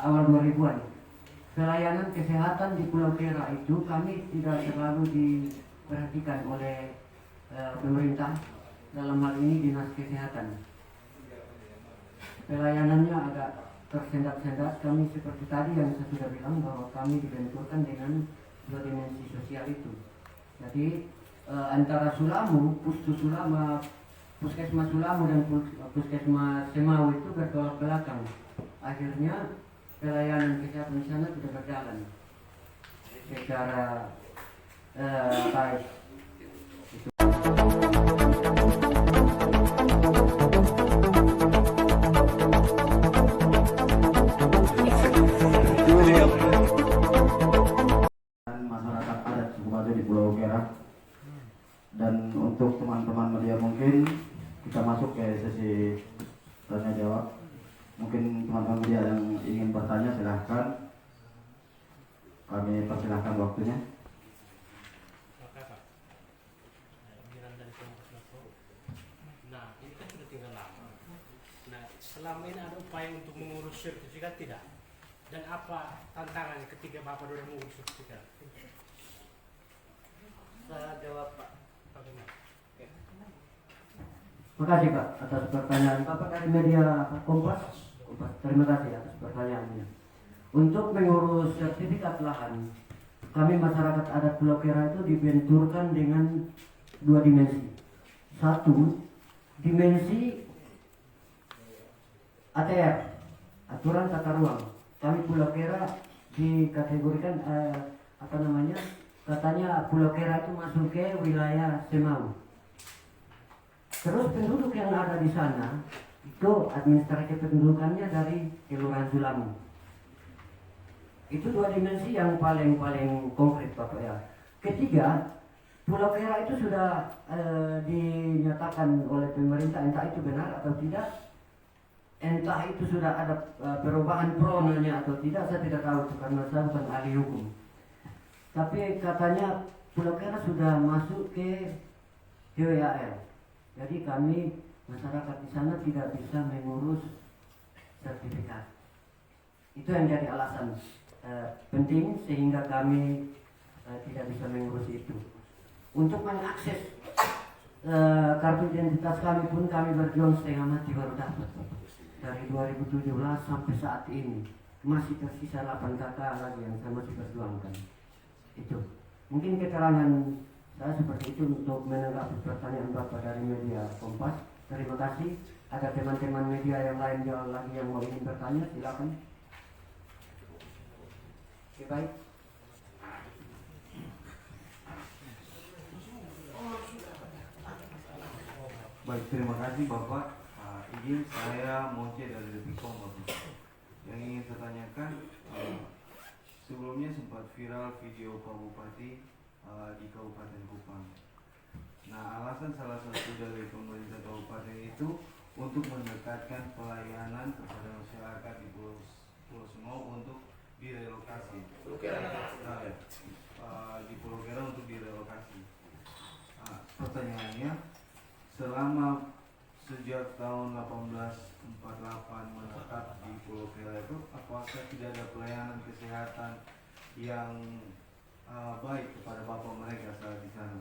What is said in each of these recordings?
awal 2000-an. Pelayanan kesehatan di Pulau Kera itu kami tidak terlalu diperhatikan oleh pemerintah, dalam hal ini dinas kesehatan. Pelayanannya agak tersendat-sendat. Kami seperti tadi yang saya sudah bilang bahwa kami dibenturkan dengan dua dimensi sosial itu. Jadi antara Sulamu, Puskesmas Sulamu dan Puskesmas Semau itu bertolak belakang. Akhirnya pelayanan kesehatan di sana tidak berjalan secara baik. Masyarakat adat suku Bajo di Pulau Kera. Dan untuk teman-teman media mungkin kita masuk ke sesi tanya jawab. Mungkin teman-teman media yang ingin bertanya silahkan. Kami persilahkan waktunya. Nah, ini kan sudah tinggal lama. Nah, selama ini ada upaya untuk mengurus sertifikat tidak? Dan apa tantangannya ketika Bapak sudah mengurus sertifikat? Saya jawab Pak. Bagaimana? Terima kasih Pak atas pertanyaan Bapak dari media Kompas. Terima kasih atas pertanyaannya. Untuk mengurus sertifikat lahan, kami masyarakat adat Pulau Kera itu dibenturkan dengan dua dimensi. Satu, dimensi ATR, aturan tata ruang. Kami Pulau Kera dikategorikan katanya Pulau Kera itu masuk ke wilayah Semau. Terus penduduk yang ada di sana itu administrasi kependudukannya dari Kelurahan Sulamu. Itu dua dimensi yang paling konkret Bapak ya. Ketiga, Pulau Kera itu sudah dinyatakan oleh pemerintah, entah itu benar atau tidak, entah itu sudah ada perubahan pronanya atau tidak, saya tidak tahu karena saya bukan ahli hukum. Tapi katanya Pulau Kera sudah masuk ke WAL. Jadi kami masyarakat di sana tidak bisa mengurus sertifikat. Itu yang jadi alasan penting sehingga kami tidak bisa mengurus itu. Untuk mengakses kartu identitas kami pun kami berjuang setengah mati baru dapat. Dari 2017 sampai saat ini masih tersisa 8 kakak lagi yang saya masih berjuangkan. Itu mungkin keterangan saya seperti itu untuk menanggapi pertanyaan Bapak dari media Kompas. Terima kasih. Ada teman-teman media yang lain lagi yang mau ingin bertanya, silakan. Oke, baik. Baik, terima kasih Bapak. Izin saya Moce dari Detikkom Bapak. Yang ingin saya tanyakan, sebelumnya sempat viral video Pak Bupati di Kabupaten Kupang. Nah, alasan salah satu dari pemerintah kabupaten itu untuk mendekatkan pelayanan kepada masyarakat di Pulau Semau untuk direlokasi. Di Pulau Kera untuk direlokasi. Pertanyaannya, selama sejak tahun 1848 menetap di Pulau Kera itu, apakah tidak ada pelayanan kesehatan yang baik kepada bapak mereka saat di sana,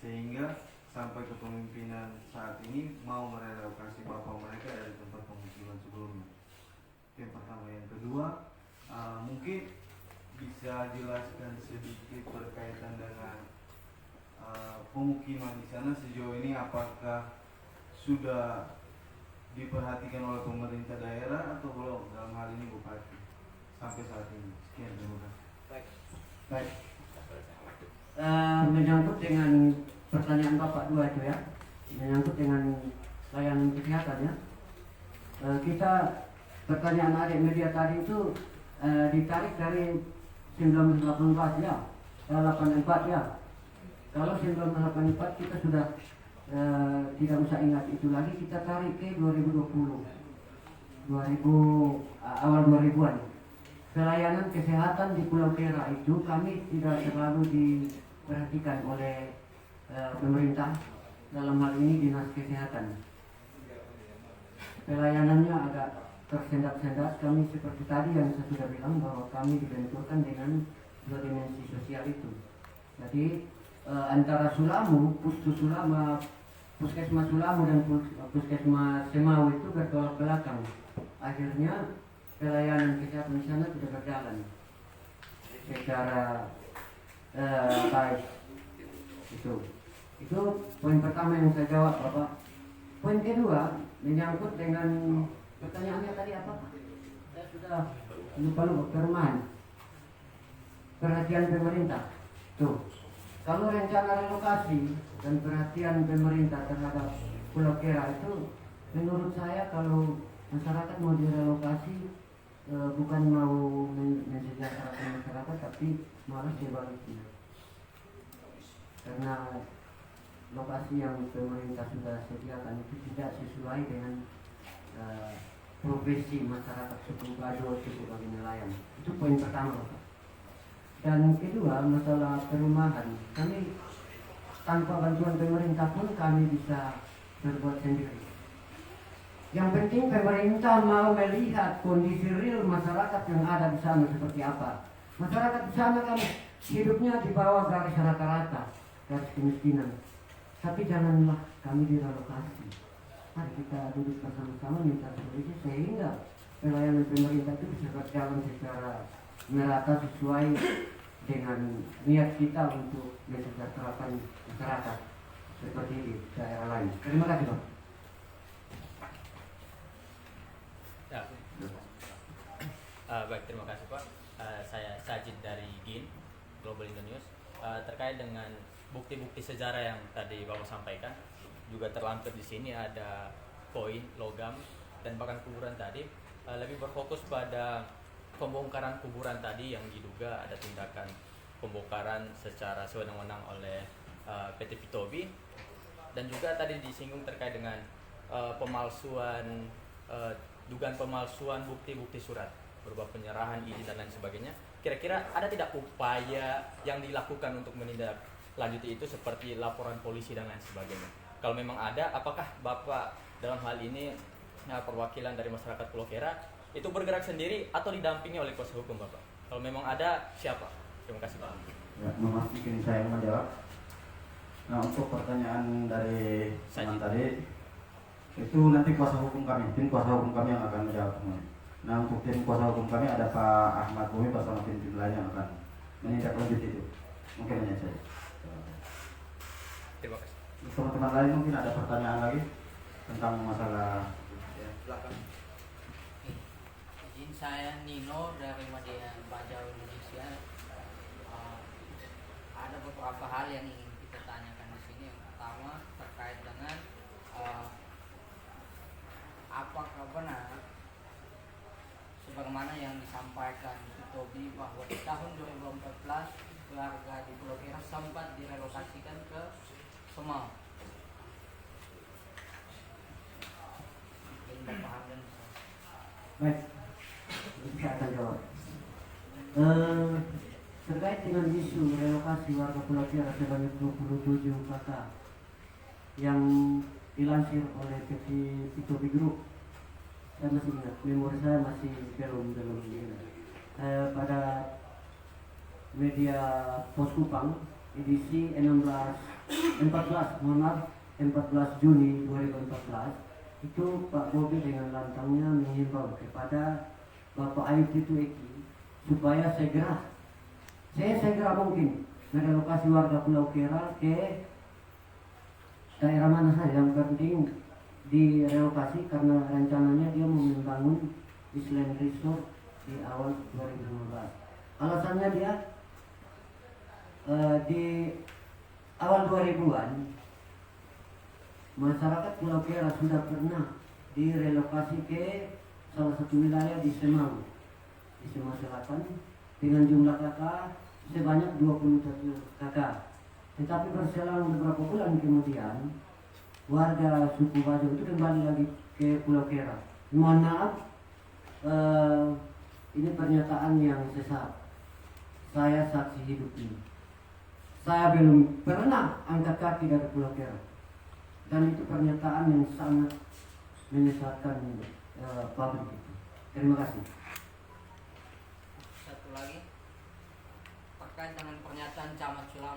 sehingga sampai kepemimpinan saat ini mau merelokasi bapak mereka dari tempat pemukiman sebelumnya? Yang pertama. Yang kedua, mungkin bisa jelaskan sedikit berkaitan dengan pemukiman di sana sejauh ini, apakah sudah diperhatikan oleh pemerintah daerah atau belum, dalam hal ini Bupati sampai saat ini? Sekian, terima kasih. Baik. Menyangkut dengan pertanyaan Bapak dua itu ya, menyangkut dengan layanan kesehatan ya. Kita pertanyaan adik media tadi itu ditarik dari 1984 ya, 84 ya. Kalau 1984 kita sudah tidak usah ingat itu lagi, kita tarik ke 2020, awal 2000-an. Pelayanan kesehatan di Pulau Kera itu kami tidak terlalu diperhatikan oleh pemerintah, dalam hal ini dinas kesehatan. Pelayanannya agak tersendat-sendat, kami seperti tadi yang saya sudah bilang bahwa kami dibenturkan dengan dua dimensi sosial itu. Jadi antara Sulamu, Puskesmas Sulamu dan Puskesmas Semau itu bertolak belakang. Akhirnya pelayanan kesehatan di sana tidak berjalan secara baik. Itu poin pertama yang saya jawab, Bapak. Poin kedua menyangkut dengan pertanyaannya tadi apa? Saya sudah lupa Perman. Perhatian pemerintah. Tuh. Kalau rencana relokasi dan perhatian pemerintah terhadap Pulau Kera itu, menurut saya kalau masyarakat mau direlokasi bukan mau mensejahterakan masyarakat, tapi malah sebaliknya. Karena lokasi yang pemerintah sudah sediakan itu tidak sesuai dengan profesi masyarakat suku Bajo, suku bagi nelayan. Itu poin pertama. Dan kedua, masalah perumahan. Kami tanpa bantuan pemerintah pun kami bisa berbuat sendiri. Yang penting pemerintah mau melihat kondisi real masyarakat yang ada di sana seperti apa. Masyarakat di sana kan hidupnya di bawah garis rata-rata, garis kemiskinan. Tapi janganlah kami direlokasi. Mari kita duduk bersama-sama minta solusi sehingga pelayanan pemerintah itu bisa berjalan secara merata sesuai dengan niat kita untuk mensejahterakan masyarakat seperti di daerah lain. Terima kasih, Pak. Ya. Baik, terima kasih Pak. Saya Sajid dari GIN Global Indo News. Terkait dengan bukti-bukti sejarah yang tadi Bapak sampaikan, juga terlampir di sini ada koin, logam, dan bahkan kuburan tadi. Lebih berfokus pada pembongkaran kuburan tadi yang diduga ada tindakan pembongkaran secara sewenang-wenang oleh PT Pitobi, dan juga tadi disinggung terkait dengan dugaan pemalsuan bukti-bukti surat berupa penyerahan izin dan lain sebagainya. Kira-kira ada tidak upaya yang dilakukan untuk menindaklanjuti itu seperti laporan polisi dan lain sebagainya? Kalau memang ada, apakah Bapak dalam hal ini perwakilan dari masyarakat Pulau Kera itu bergerak sendiri atau didampingi oleh kuasa hukum Bapak? Kalau memang ada, siapa? Terima kasih Pak. Ya, memastikan saya menjawab. Nah, untuk pertanyaan dari teman tadi, itu nanti kuasa hukum kami, tim kuasa hukum kami yang akan menjawab semuanya. Nah, untuk tim kuasa hukum kami ada Pak Ahmad Bumi bersama tim lain yang akan menindaklanjuti itu. Mungkin hanya saja. Terima kasih. Teman-teman lain mungkin ada pertanyaan lagi tentang masalah. Ya, silakan. Izin saya Nino dari Media Bajau Indonesia. Ada beberapa hal yang ingin kita tanyakan di sini. Yang pertama terkait dengan apakah benar sebagaimana yang disampaikan Tobi bahwa di tahun 2014 warga di Pulau Kera sempat direlokasikan ke Semau. Mungkin Bapak Hamdan bisa. Baik, saya akan jawab. Terkait dengan isu relokasi warga Pulau Kera sebanyak 27 kakak yang dilansir oleh PT Pitobi Group, saya masih ingat, memori saya masih belum ingat. Pada media Pos Kupang edisi 14 Juni 2014 itu Pak Bobi dengan lantangnya mengimbau kepada Bapak Ayub Titu Eki supaya segera mungkin merelokasi warga Pulau Kera ke daerah mana saja, yang penting direlokasi karena rencananya dia mau membangun Island Resort di awal 2015. Alasannya dia di awal 2000-an masyarakat Pulau Kera sudah pernah direlokasi ke salah satu wilayah di Semau Selatan dengan jumlah kakak sebanyak 21 kakak. Tetapi berselang beberapa bulan kemudian warga suku Bajo itu kembali lagi ke Pulau Kera. Mohon maaf, ini pernyataan yang sesat. Saya saksi hidup ini. Saya belum pernah angkat kaki dari Pulau Kera. Dan itu pernyataan yang sangat menyesatkan publik itu. Terima kasih. Satu lagi terkait dengan pernyataan Camat Sulamo